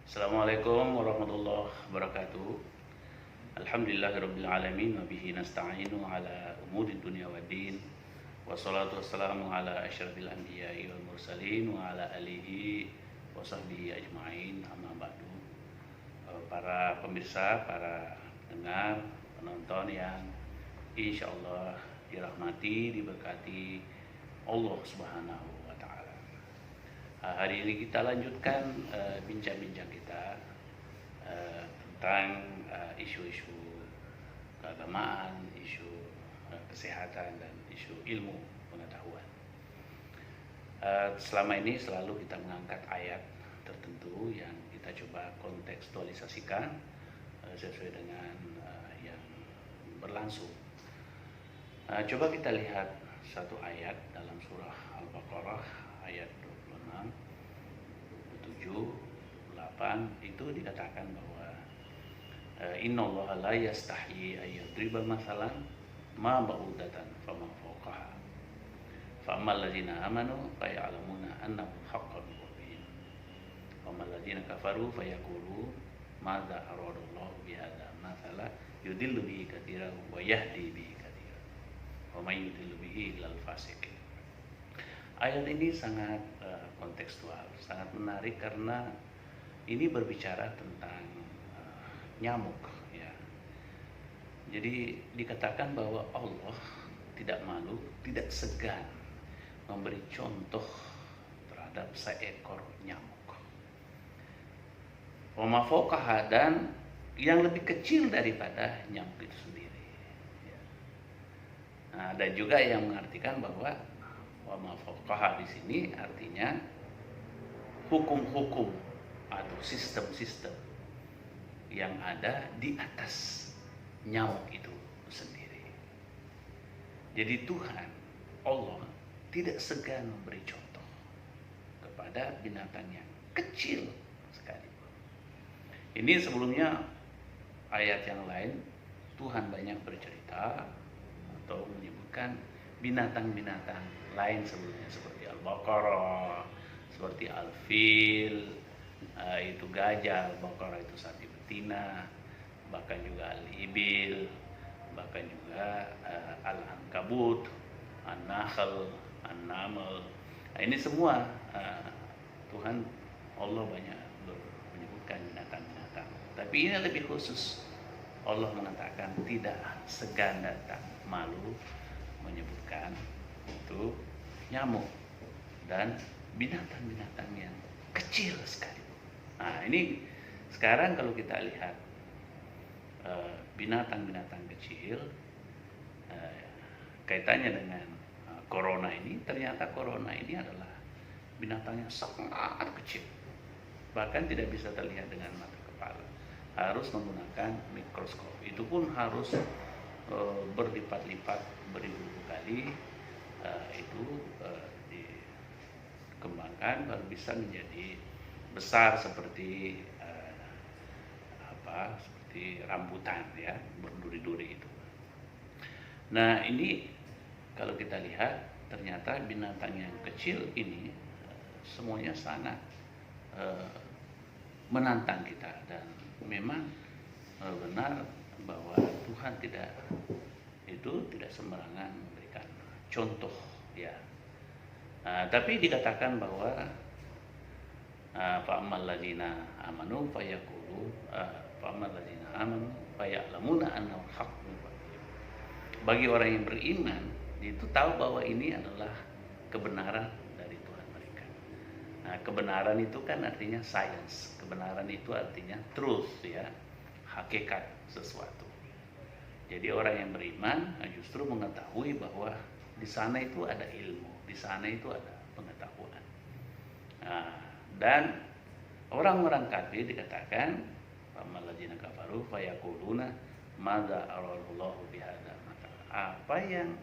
Assalamualaikum warahmatullahi wabarakatuh. Alhamdulillahirabbil alamin wa bihi nasta'inu ala umuri dunya waddin. Wassalatu wassalamu ala asyrafil anbiya'i wal mursalin wa ala alihi wa sahbihi ajmain. Amma ba'du. Para pemirsa, para pendengar, penonton yang insyaallah dirahmati, diberkati Allah Subhanahu wa taala. Hari ini kita lanjutkan bincang-bincang kita tentang isu-isu keagamaan, isu kesehatan, dan isu ilmu pengetahuan. Selama ini selalu kita mengangkat ayat tertentu yang kita coba kontekstualisasikan sesuai dengan yang berlangsung. Coba kita lihat satu ayat dalam surah Al-Baqarah ayat 26, 27, 8 itu dikatakan bahwa innallaha la yastahyi ayyadriba masalan ma ba'udatan fama fawqaha fa'ammal ladzina amanu faya'lamuna annahu haqqun mubin wa ammal ladzina kafaru fayaqulu madza aradallahu bihadza mathala yudillu bihi katsiran wa yahdi bihi katsiran wa may yudillu bihi illal fasiqin. Ayat ini sangat kontekstual, sangat menarik karena ini berbicara tentang nyamuk, ya. Jadi dikatakan bahwa Allah tidak malu, tidak segan memberi contoh terhadap seekor nyamuk. Wa ma fawqaha, dan yang lebih kecil daripada nyamuk itu sendiri. Ya. Nah, dan juga yang mengartikan bahwa wa ma fawqaha di sini artinya hukum-hukum atau sistem-sistem yang ada di atas nyamuk itu sendiri. Jadi Tuhan, Allah tidak segan memberi contoh kepada binatang yang kecil sekalipun. Ini sebelumnya ayat yang lain Tuhan banyak bercerita atau menyebutkan binatang-binatang lain sebelumnya seperti Al-Baqarah, seperti Al-Fil, itu gajah, Al-Baqarah itu sapi betina, bahkan juga Al-Ibil, bahkan juga Al-Ankabut, An-Nahl, An-Naml. Nah, ini semua Tuhan Allah banyak menyebutkan binatang-binatang. Tapi ini lebih khusus. Allah mengatakan tidak segan dan tak malu menyebutkan itu nyamuk dan binatang-binatang yang kecil sekali. Nah, ini sekarang kalau kita lihat binatang-binatang kecil kaitannya dengan corona ini, ternyata corona ini adalah binatang yang sangat kecil, bahkan tidak bisa terlihat dengan mata kepala, harus menggunakan mikroskop. Itu pun harus berlipat-lipat, beribu kali itu dikembangkan baru bisa menjadi besar seperti seperti rambutan, ya, berduri-duri itu. Nah, ini kalau kita lihat ternyata binatang yang kecil ini semuanya sangat menantang kita, dan memang benar bahwa Tuhan tidak sembarangan memberikan contoh, ya. Tapi dikatakan bahwa fa'ammal ladzina amanu fayaqulu fa'ammal ladzina amanu faya'lamuna annahu haqqun. Bagi orang yang beriman itu tahu bahwa ini adalah kebenaran dari Tuhan mereka. Nah, kebenaran itu kan artinya science, kebenaran itu artinya truth, ya, hakikat sesuatu. Jadi orang yang beriman justru mengetahui bahwa di sana itu ada ilmu, di sana itu ada pengetahuan. Nah, dan orang-orang kafir dikatakan famaladzina kafaru fayaquluna madza aradallahu bihadza mathalan. Apa yang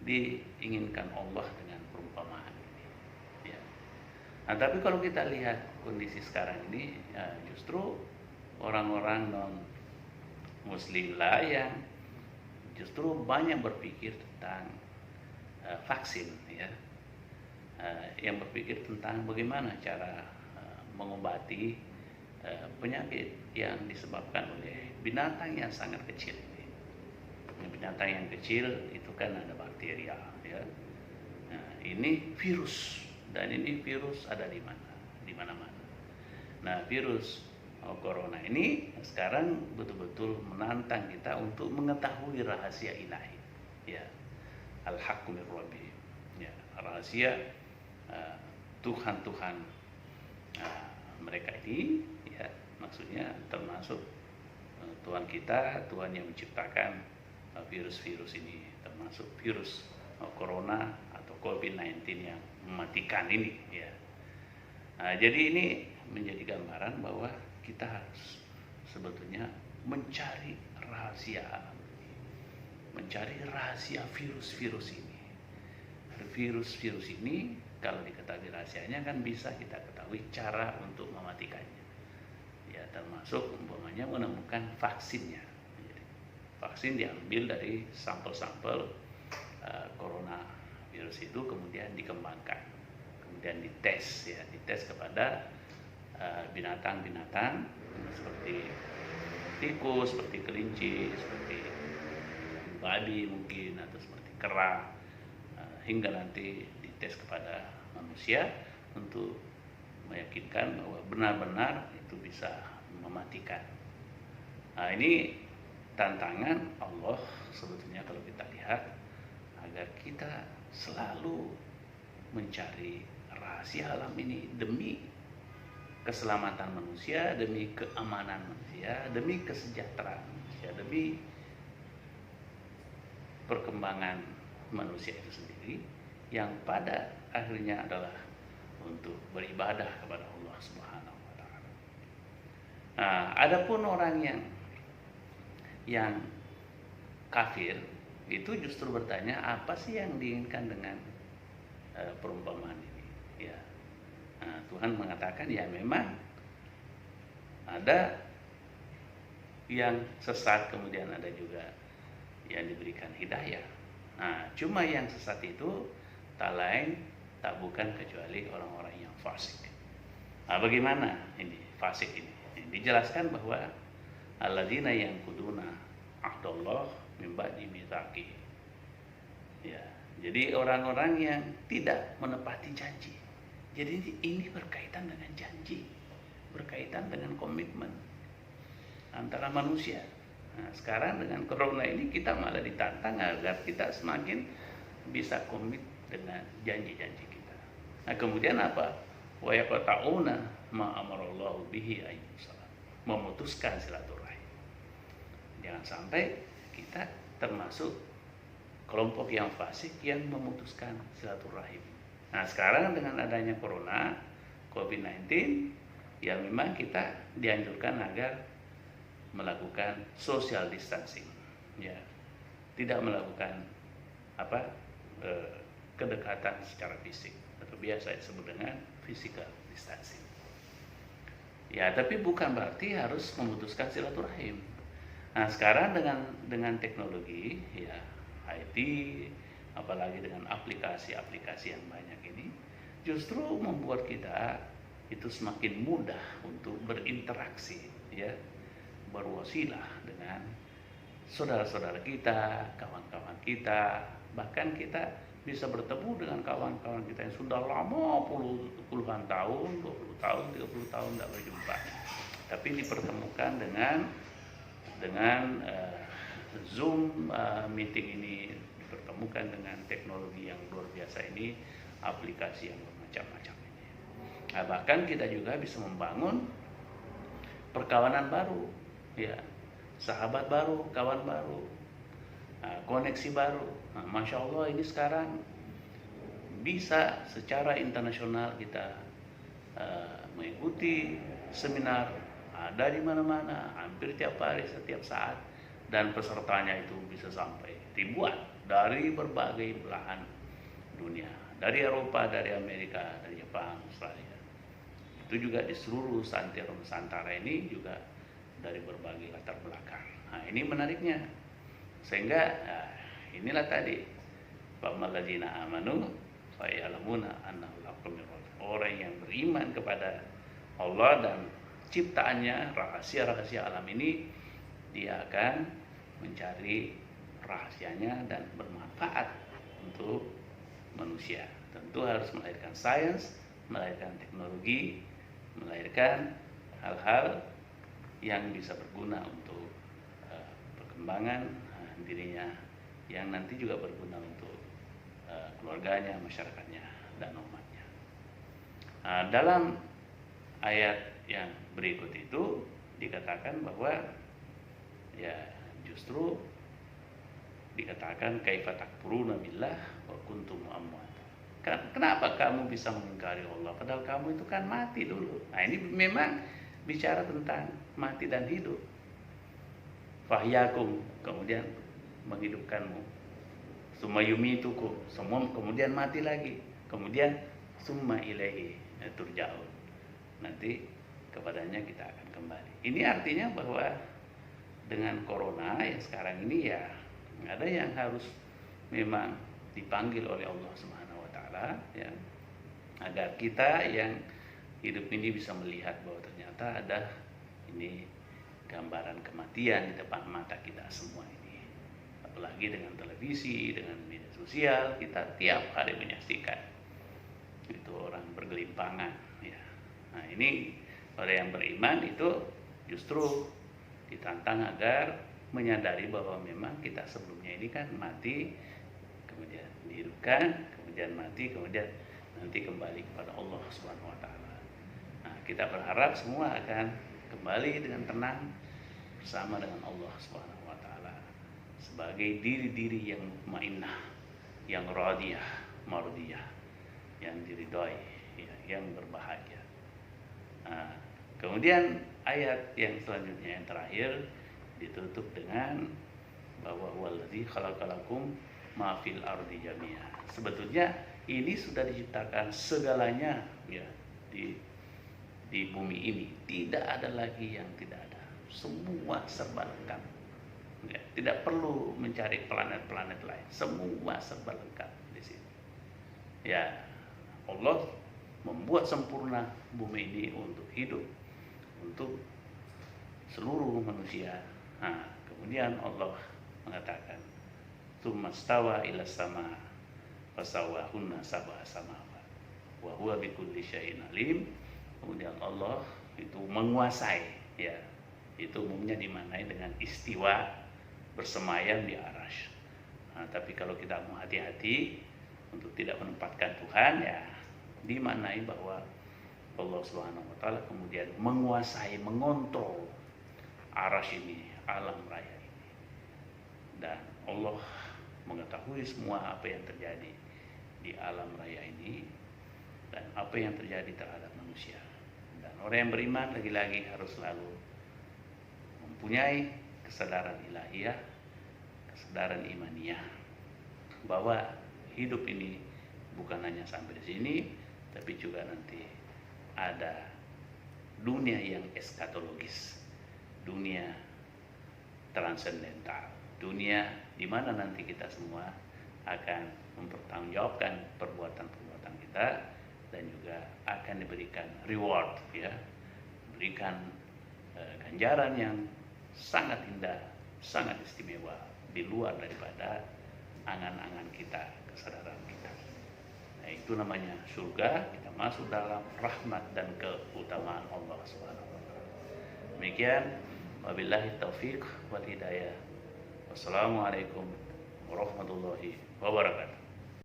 diinginkan Allah dengan perumpamaan ini, ya. Nah, tapi kalau kita lihat kondisi sekarang ini, justru orang-orang non muslim lah yang justru banyak berpikir tentang vaksin, ya, yang berpikir tentang bagaimana cara mengobati penyakit yang disebabkan oleh binatang yang sangat kecil ini. Binatang yang kecil itu kan ada bakteria, ya. Nah, ini virus, dan ini virus ada di mana? Di mana-mana. Nah, virus corona ini sekarang betul-betul menantang kita untuk mengetahui rahasia ilahi, ya, al-haqqu min rabbih, ya, rahasia Tuhan-Tuhan mereka ini, ya, maksudnya termasuk Tuhan kita, Tuhan yang menciptakan virus-virus ini, termasuk virus corona atau COVID-19 yang mematikan ini, ya. Jadi ini menjadi gambaran bahwa kita harus sebetulnya mencari rahasia alam ini, mencari rahasia virus-virus ini. Virus-virus ini kalau diketahui rahasianya kan bisa kita ketahui cara untuk mematikannya, ya, termasuk umpamanya menemukan vaksinnya. Jadi, vaksin diambil dari sampel-sampel coronavirus itu, kemudian dikembangkan, kemudian dites, ya, dites kepada binatang-binatang seperti tikus, seperti kelinci, seperti babi mungkin, atau seperti kera, hingga nanti dites kepada manusia untuk meyakinkan bahwa benar-benar itu bisa mematikan. Nah, ini tantangan Allah sebetulnya kalau kita lihat, agar kita selalu mencari rahasia alam ini demi keselamatan manusia, demi keamanan manusia, demi kesejahteraan manusia, demi perkembangan manusia itu sendiri, yang pada akhirnya adalah untuk beribadah kepada Allah Subhanahu wa taala. Nah, adapun orang yang kafir itu justru bertanya, apa sih yang diinginkan dengan perumpamaan ini, ya. Nah, Tuhan mengatakan, ya, memang ada yang sesat, kemudian ada juga yang diberikan hidayah. Nah, cuma yang sesat itu tak lain tak bukan kecuali orang-orang yang fasik. Nah, bagaimana ini fasik ini? Dijelaskan bahwa alladzina yanquduna ahdallah min ba'di mitsaqih. Ya, jadi orang-orang yang tidak menepati janji. Jadi ini berkaitan dengan janji, berkaitan dengan komitmen antara manusia. Nah, sekarang dengan corona ini kita malah ditantang agar kita semakin bisa komit dengan janji-janji kita. Nah, kemudian apa? Wa yaqta'una ma amarallahu bihi ayyusala. Memutuskan silaturahim. Jangan sampai kita termasuk kelompok yang fasik yang memutuskan silaturahim. Nah, sekarang dengan adanya corona, COVID-19, ya memang kita dianjurkan agar melakukan social distancing, ya, tidak melakukan kedekatan secara fisik, atau biasa disebut dengan physical distancing. Ya, tapi bukan berarti harus memutuskan silaturahim. Nah, sekarang dengan teknologi, ya, IT, apalagi dengan aplikasi-aplikasi yang banyak ini, justru membuat kita itu semakin mudah untuk berinteraksi, ya, berwasilah dengan saudara-saudara kita, kawan-kawan kita, bahkan kita bisa bertemu dengan kawan-kawan kita yang sudah lama puluhan tahun, 20 tahun, 30 tahun tidak berjumpa, tapi dipertemukan dengan Zoom meeting ini, dipertemukan dengan teknologi yang luar biasa ini, aplikasi yang bermacam-macam ini. Nah, bahkan kita juga bisa membangun perkawanan baru, ya, sahabat baru, kawan baru, koneksi baru. Nah, Masya Allah, ini sekarang bisa secara internasional kita mengikuti seminar, ada di mana-mana, hampir tiap hari, setiap saat, dan pesertanya itu bisa sampai ribuan dari berbagai belahan dunia, dari Eropa, dari Amerika, dari Jepang, Australia. Itu juga di seluruh santero Nusantara ini juga dari berbagai latar belakang. Nah, ini menariknya. Sehingga inilah tadi, fa'amalladzina amanu fa ya'lamuna annahu al-haqqu min rabbihim. Orang yang beriman kepada Allah dan ciptaannya, rahasia-rahasia alam ini, dia akan mencari rahasianya dan bermanfaat untuk manusia. Tentu harus melahirkan sains, melahirkan teknologi, melahirkan hal-hal yang bisa berguna untuk perkembangan dirinya, yang nanti juga berguna untuk keluarganya, masyarakatnya, dan umatnya. Dalam ayat yang berikut itu dikatakan bahwa ya justru dikatakan kaifa takfuruna billah wa kuntum amwat. Kenapa kamu bisa mengingkari Allah padahal kamu itu kan mati dulu. Nah, ini memang bicara tentang mati dan hidup. Fahyakum, kemudian menghidupkanmu. Summa yumitukum, semua kemudian mati lagi. Kemudian summa ilaihi turja'un. Nanti kepadanya kita akan kembali. Ini artinya bahwa dengan corona yang sekarang ini ya ada yang harus memang dipanggil oleh Allah Subhanahu wa taala ya, agar kita yang hidup ini bisa melihat bahwa ternyata ada ini gambaran kematian di depan mata kita semua ini. Apalagi dengan televisi, dengan media sosial, kita tiap hari menyaksikan itu orang bergelimpangan ya. Nah, ini orang yang beriman itu justru ditantang agar menyadari bahwa memang kita sebelumnya ini kan mati, kemudian dihidupkan, kemudian mati, kemudian nanti kembali kepada Allah Subhanahu wa taala. Nah, kita berharap semua akan kembali dengan tenang bersama dengan Allah Subhanahu wa taala sebagai diri-diri yang mutmainnah, yang radiyah, mardiyah, yang diridhoi, ya, yang berbahagia. Nah, kemudian ayat yang selanjutnya yang terakhir ditutup dengan bahwa wallazi khalaqalakum ma fil ardi jami'a. Sebetulnya ini sudah diciptakan segalanya ya di bumi ini. Tidak ada lagi yang tidak ada. Semua serba lengkap. Ya, tidak perlu mencari planet-planet lain. Semua serba lengkap di sini. Ya, Allah membuat sempurna bumi ini untuk hidup, untuk seluruh manusia. Nah, kemudian Allah mengatakan, "Tsummastawa ila sama fasawwahunna sab'a samawat wa huwa bikulli syai'in alim." Kemudian Allah itu menguasai, ya, itu umumnya dimaknai dengan istiwa, bersemayam di arasy. Nah, tapi kalau kita mau hati-hati untuk tidak menempatkan Tuhan, ya dimaknai bahwa Allah Subhanahu wa taala kemudian menguasai, mengontrol arasy ini, alam raya ini. Dan Allah mengetahui semua apa yang terjadi di alam raya ini dan apa yang terjadi terhadap manusia. Dan orang yang beriman lagi-lagi harus selalu mempunyai kesadaran ilahiyah, kesadaran imaniyah, bahwa hidup ini bukan hanya sampai di sini, tapi juga nanti ada dunia yang eskatologis, dunia transendental, dunia di mana nanti kita semua akan mempertanggungjawabkan perbuatan-perbuatan kita dan juga akan diberikan reward, ya, berikan ganjaran yang sangat indah, sangat istimewa di luar daripada angan-angan kita, kesadaran kita. Nah, itu namanya surga. Kita masuk dalam rahmat dan keutamaan Allah Subhanahu wa taala. Demikian, wabillahi taufiq wal hidayah. Wassalamualaikum warahmatullahi wabarakatuh.